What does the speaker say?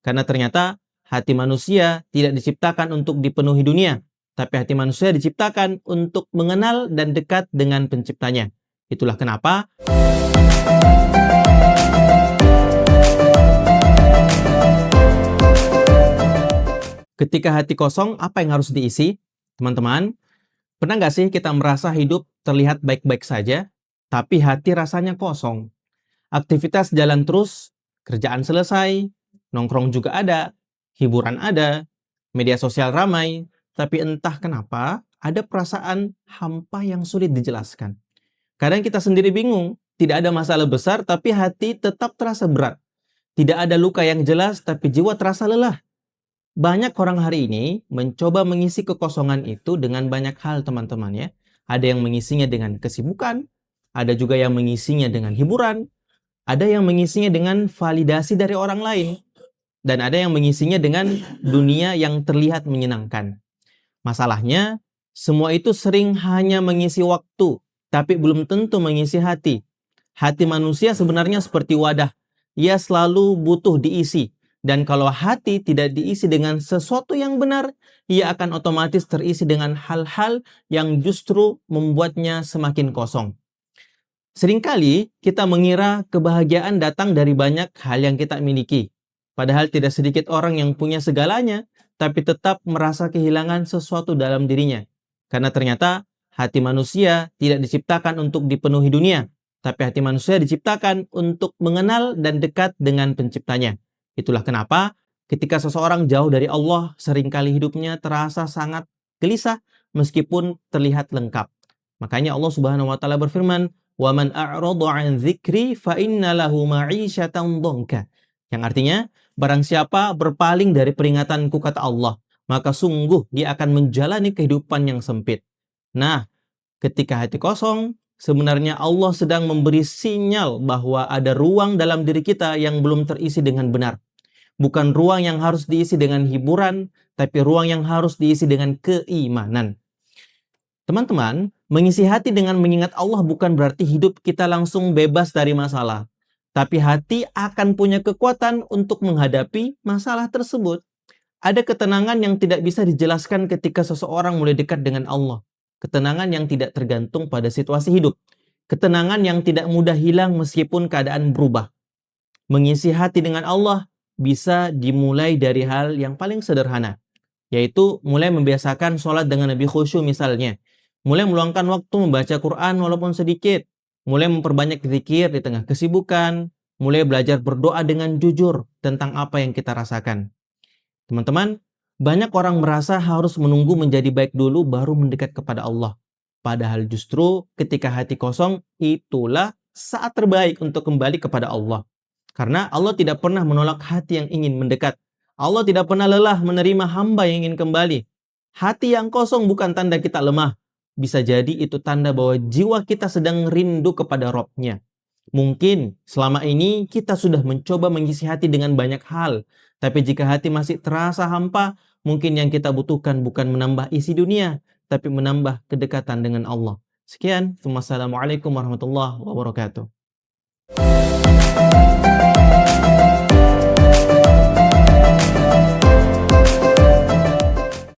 Karena ternyata hati manusia tidak diciptakan untuk dipenuhi dunia, tapi hati manusia diciptakan untuk mengenal dan dekat dengan penciptanya. Itulah kenapa ketika hati kosong, apa yang harus diisi? Teman-teman, pernah nggak sih kita merasa hidup terlihat baik-baik saja, tapi hati rasanya kosong? Aktivitas jalan terus, kerjaan selesai, nongkrong juga ada, hiburan ada, media sosial ramai, tapi entah kenapa ada perasaan hampa yang sulit dijelaskan. Kadang kita sendiri bingung, tidak ada masalah besar tapi hati tetap terasa berat. Tidak ada luka yang jelas tapi jiwa terasa lelah. Banyak orang hari ini mencoba mengisi kekosongan itu dengan banyak hal, teman-teman ya. Ada yang mengisinya dengan kesibukan, ada juga yang mengisinya dengan hiburan, ada yang mengisinya dengan validasi dari orang lain, dan ada yang mengisinya dengan dunia yang terlihat menyenangkan. Masalahnya, semua itu sering hanya mengisi waktu, tapi belum tentu mengisi hati. Hati manusia sebenarnya seperti wadah. Ia selalu butuh diisi. Dan kalau hati tidak diisi dengan sesuatu yang benar, ia akan otomatis terisi dengan hal-hal yang justru membuatnya semakin kosong. Seringkali kita mengira kebahagiaan datang dari banyak hal yang kita miliki. Padahal tidak sedikit orang yang punya segalanya, tapi tetap merasa kehilangan sesuatu dalam dirinya. Karena ternyata hati manusia tidak diciptakan untuk dipenuhi dunia, tapi hati manusia diciptakan untuk mengenal dan dekat dengan penciptanya. Itulah kenapa ketika seseorang jauh dari Allah, seringkali hidupnya terasa sangat gelisah meskipun terlihat lengkap. Makanya Allah Subhanahu wa taala berfirman, "Wa man a'rada 'an dzikri fa inna lahu ma'isyatan dhanka." Yang artinya, barang siapa berpaling dari peringatanku, kata Allah, maka sungguh dia akan menjalani kehidupan yang sempit. Nah, ketika hati kosong, sebenarnya Allah sedang memberi sinyal bahwa ada ruang dalam diri kita yang belum terisi dengan benar. Bukan ruang yang harus diisi dengan hiburan, tapi ruang yang harus diisi dengan keimanan. Teman-teman, mengisi hati dengan mengingat Allah bukan berarti hidup kita langsung bebas dari masalah. Tapi hati akan punya kekuatan untuk menghadapi masalah tersebut. Ada ketenangan yang tidak bisa dijelaskan ketika seseorang mulai dekat dengan Allah. Ketenangan yang tidak tergantung pada situasi hidup. Ketenangan yang tidak mudah hilang meskipun keadaan berubah. Mengisi hati dengan Allah bisa dimulai dari hal yang paling sederhana, yaitu mulai membiasakan sholat dengan lebih khusyuk misalnya. Mulai meluangkan waktu membaca Quran walaupun sedikit. Mulai memperbanyak zikir di tengah kesibukan. Mulai belajar berdoa dengan jujur tentang apa yang kita rasakan. Teman-teman, banyak orang merasa harus menunggu menjadi baik dulu baru mendekat kepada Allah. Padahal justru ketika hati kosong, itulah saat terbaik untuk kembali kepada Allah. Karena Allah tidak pernah menolak hati yang ingin mendekat. Allah tidak pernah lelah menerima hamba yang ingin kembali. Hati yang kosong bukan tanda kita lemah. Bisa jadi itu tanda bahwa jiwa kita sedang rindu kepada Rabb-Nya. Mungkin selama ini kita sudah mencoba mengisi hati dengan banyak hal. Tapi jika hati masih terasa hampa, mungkin yang kita butuhkan bukan menambah isi dunia, tapi menambah kedekatan dengan Allah. Sekian, wassalamualaikum warahmatullahi wabarakatuh.